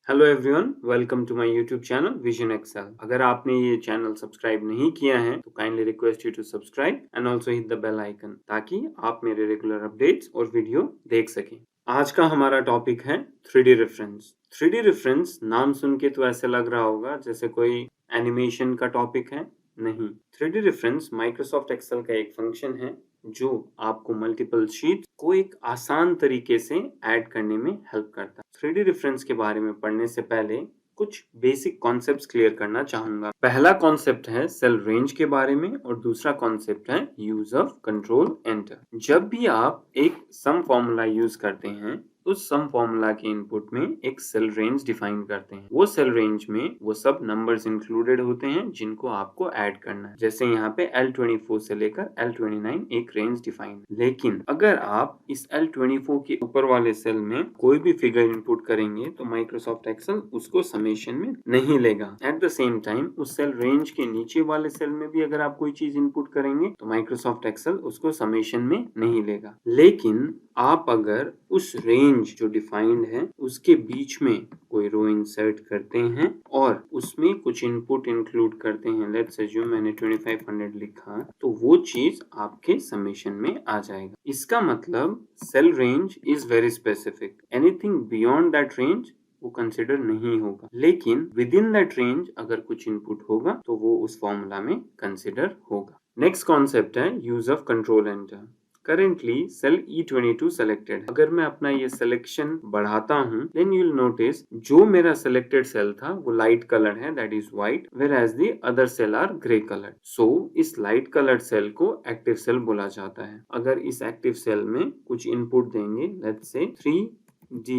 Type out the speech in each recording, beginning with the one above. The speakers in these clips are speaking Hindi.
Hello everyone, welcome to my YouTube channel Vision Excel. अगर आपने ये चैनल सब्सक्राइब नहीं किया है तो kindly request you to subscribe and also hit the bell icon ताकि आप मेरे रेगुलर अपडेट्स और वीडियो देख सकें। आज का हमारा टॉपिक है 3D रेफरेंस। 3D रेफरेंस नाम सुन के तो ऐसे लग रहा होगा जैसे कोई एनिमेशन का टॉपिक है। नहीं, 3D रेफरेंस माइक्रोसॉफ्ट एक्सेल का एक फंक्शन है जो आपको मल्टीपल शीट को एक आसान तरीके से ऐड करने में हेल्प करता है। 3D रेफरेंस के बारे में पढ़ने से पहले कुछ बेसिक कॉन्सेप्ट्स क्लियर करना चाहूंगा। पहला कॉन्सेप्ट है सेल रेंज के बारे में और दूसरा कॉन्सेप्ट है यूज ऑफ कंट्रोल एंटर। जब भी आप एक सम फॉर्मूला यूज करते हैं उस सम फॉर्मूला के इनपुट में एक सेल रेंज डिफाइन करते हैं। वो सेल रेंज में वो सब नंबर्स इंक्लूडेड होते हैं जिनको आपको ऐड करना है। जैसे यहाँ पे L24 से लेकर L29 एक रेंज डिफाइन है। लेकिन अगर आप इस L24 के ऊपर वाले सेल में कोई भी फिगर इनपुट करेंगे तो माइक्रोसॉफ्ट एक्सेल उसको समेशन में नहीं लेगा। एट द सेम टाइम उस सेल रेंज के नीचे वाले सेल में भी अगर आप कोई चीज इनपुट करेंगे तो माइक्रोसॉफ्ट एक्सेल उसको समेशन में नहीं लेगा। लेकिन आप अगर उस रेंज जो डिफाइंड है उसके बीच में कोई रो इंसर्ट करते हैं और उसमें कुछ इनपुट इंक्लूड करते हैं, लेट्स अज्यूम मैंने 2500 लिखा, तो वो चीज आपके समेशन में आ जाएगा। इसका मतलब cell range is very specific, anything beyond that range वो कंसिडर नहीं होगा। लेकिन विद इन दैट रेंज अगर कुछ इनपुट होगा तो वो उस फॉर्मूला में कंसिडर होगा। नेक्स्ट कॉन्सेप्ट है use of control enter. Currently cell E22 selected। अगर मैं अपना ये सिलेक्शन बढ़ाता हूँ then you'll notice जो मेरा selected cell था वो light color है, that is white, whereas the other cell are gray colored. So इस light colored cell को active cell बोला जाता है। अगर इस active cell में कुछ input देंगे, let's say 3D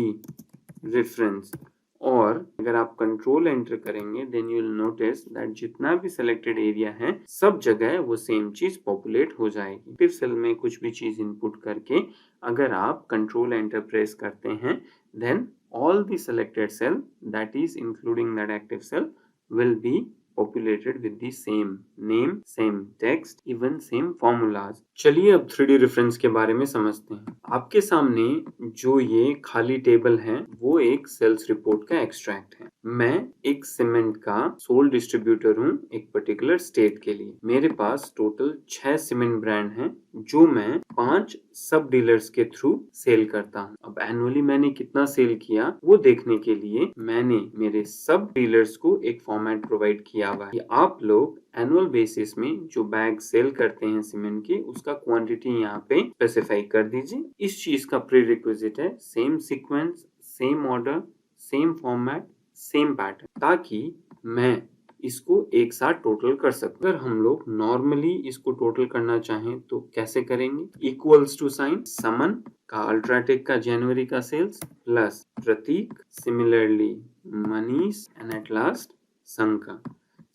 reference, और अगर आप कंट्रोल एंटर करेंगे then you will notice that जितना भी सिलेक्टेड एरिया है सब जगह वो सेम चीज पॉपुलेट हो जाएगी। एक्टिव सेल में कुछ भी चीज इनपुट करके अगर आप कंट्रोल एंटर प्रेस करते हैं then all the selected cell that is including that active cell will be populated with the same name, same text, even same formulas। चलिए अब 3D रेफरेंस के बारे में समझते हैं। आपके सामने जो ये खाली टेबल है वो एक सेल्स रिपोर्ट का एक्सट्रैक्ट है। मैं एक सीमेंट का सोल डिस्ट्रीब्यूटर हूँ एक पर्टिकुलर स्टेट के लिए। मेरे पास टोटल 6 सीमेंट ब्रांड हैं जो मैं 5 सब डीलर्स के थ्रू सेल करता हूँ। अब एनुअली मैंने कितना सेल किया वो देखने के लिए मैंने मेरे सब डीलर्स को एक फॉर्मेट प्रोवाइड किया हुआ है कि आप लोग एनुअल बेसिस में जो बैग सेल करते हैं सीमेंट के उसका क्वांटिटी यहाँ पे स्पेसिफाई कर दीजिए। इस चीज का प्री रिक्विजिट है same sequence, same order, same format, same pattern, ताकि मैं इसको एक साथ टोटल कर सकूं। अगर हम लोग नॉर्मली इसको टोटल करना चाहें तो कैसे करेंगे? इक्वल्स टू साइन समन का अल्ट्राटेक का जनवरी का sales plus Prateek, similarly Manish and at last संका,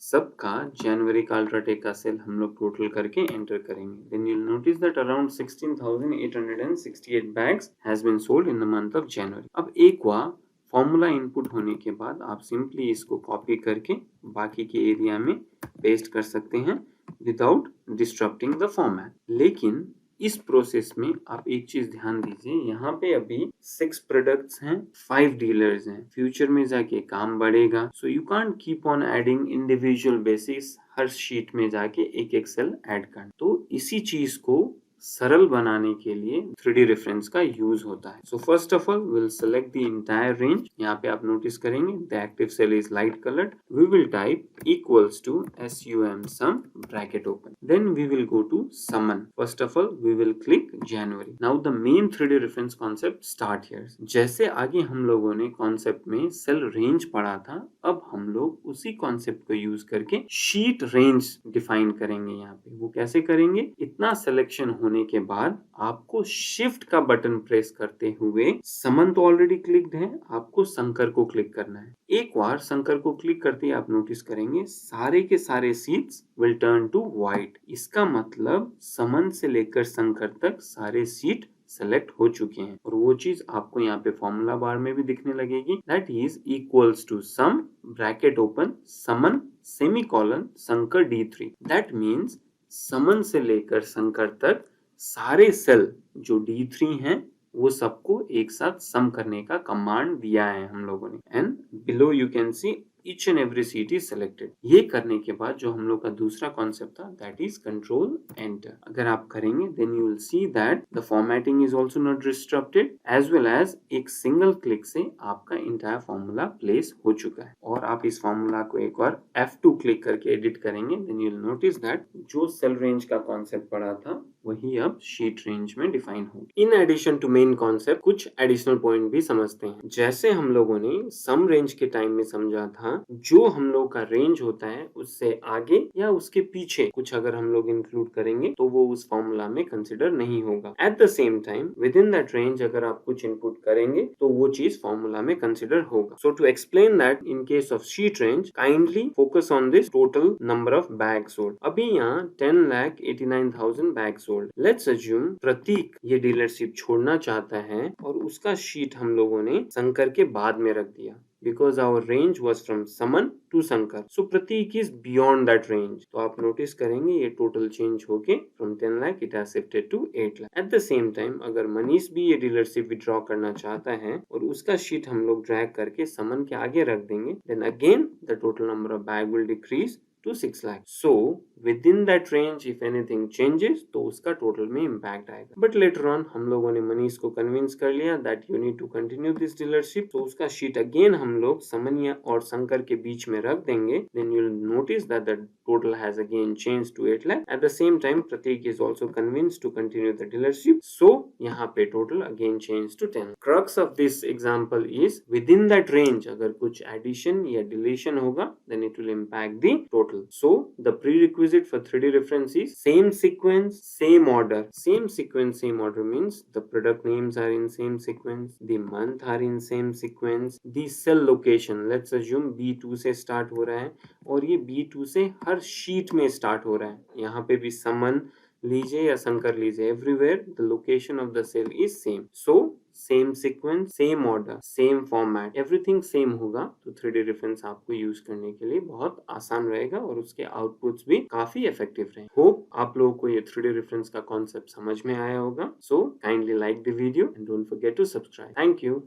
सबका जनवरी का अल्ट्राटेक का सेल हम लोग टोटल करके एंटर करेंगे। Then you will notice that around 16,868 bags has been sold in the month of January. अब एक बार फॉर्मूला इनपुट होने के बाद आप सिंपली इसको कॉपी करके बाकी के एरिया में पेस्ट कर सकते हैं विदाउट डिस्टर्बिंग द फॉर्मेट। लेकिन इस प्रोसेस में आप एक चीज ध्यान दीजिए, यहाँ पे अभी 6 प्रोडक्ट्स हैं, 5 डीलर्स हैं। फ्यूचर में जाके काम बढ़ेगा, so you can't keep on adding individual basis, her sheet में जाके एक एक सेल ऐड करना। तो इसी चीज को सरल बनाने के लिए 3D रेफरेंस का यूज होता है। So first of all will select the entire range. यहाँ पे आप नोटिस करेंगे the active cell is light coloured. We will type equals to sum sum bracket open, then we will go to summon. First of all we will click January. Now the main 3D reference concept start here. जैसे आगे हम लोगों ने कॉन्सेप्ट में सेल रेंज पढ़ा था, अब हम लोग उसी कॉन्सेप्ट को यूज करके शीट रेंज डिफाइन करेंगे। यहाँ पे वो कैसे करेंगे? इतना सिलेक्शन होने के बाद आपको शिफ्ट का बटन प्रेस करते हुए, समन तो ऑलरेडी क्लिक्ड है, आपको शंकर को क्लिक करना है। एक बार शंकर को क्लिक करते ही आप नोटिस करेंगे सारे के सारे sheets will turn to white. इसका मतलब समन से लेकर शंकर तक सारे सीट सेलेक्ट हो चुके हैं और वो चीज आपको यहाँ पे फॉर्मूला बार में भी दिखने लगेगी, that is equals to sum bracket open Suman semicolon Shankar D3। That means Suman से लेकर शंकर तक सारे सेल जो D3 हैं वो सबको एक साथ सम करने का कमांड दिया है हम लोगों ने। And below you can see each and every seat is selected। ये करने के बाद जो हम लोग का दूसरा कॉन्सेप्ट था दैट इज कंट्रोल एंटर। अगर आप करेंगे then you will see that the formatting is also not disturbed as well as एक सिंगल क्लिक से आपका इंटायर फॉर्मूला प्लेस हो चुका है। और आप इस फॉर्मूला को एक बार F2 क्लिक करके एडिट करेंगे then you will notice that जो सेल रेंज का कॉन्सेप्ट पढ़ा था वही अब शीट रेंज में डिफाइन होगी। In addition to main concept कुछ एडिशनल पॉइंट भी समझते हैं। जैसे हम लोगों ने सम रेंज के टाइम में समझा था जो हम लोग का रेंज होता है उससे आगे या उसके पीछे कुछ अगर हम लोग इंक्लूड करेंगे तो वो उस फॉर्मूला में कंसिडर नहीं होगा। At the same time with in that range अगर आप कुछ इनपुट करेंगे तो वो चीज फॉर्मूला में कंसिडर होगा। So to explain that in case of sheet range kindly focus on this total number of bag sold. अभी यहाँ 10,89,000 bag sold. Let's assume Prateek ये डीलरशिप छोड़ना चाहता है और उसका शीट हम लोगों ने शंकर के बाद में रख दिया because our range was from Saman to Shankar. So Pratik is beyond that range. तो आप नोटिस करेंगे ये टोटल चेंज होके from 10 lakh it has shifted to 8 lakh. At the same time अगर मनीष भी ये डीलरशिप विड्रॉ करना चाहता है और उसका शीट हम लोग ड्रैग करके समन के आगे रख देंगे then again the total number of bag will decrease to 6 lakh. So within that range if anything changes तो उसका टोटल में इम्पैक्ट आएगा। बट लेटर ऑन हम लोगों ने मनीष को कन्विंस कर लिया that you need to continue this dealership. तो उसका शीट अगेन हम लोग समनिया और शंकर के बीच में रख देंगे then you will notice that the total has again changed to 8 lakh। At the same time Pratik is also convinced to continue the dealership, so यहाँ पे total again changed to 10। Crux of this example is within that range अगर कुछ addition या deletion होगा then it will impact the total। So the prerequisite for 3D reference is same sequence same order। Same sequence same order means the product names are in same sequence, the month are in same sequence, the cell location let's assume B2 से start हो रहा है और ये B2 से हर शीट में स्टार्ट हो रहा है। यहाँ पे भी समन लीजिए या शंकर लीजिए everywhere the location of the cell is same. So same sequence same order same format everything same होगा तो 3D रेफरेंस आपको यूज करने के लिए बहुत आसान रहेगा और उसके आउटपुट्स भी काफी इफेक्टिव रहेंगे। होप आप लोगों को ये 3D रेफरेंस का कॉन्सेप्ट समझ में आया होगा। So kindly like the video and don't forget to subscribe. Thank you.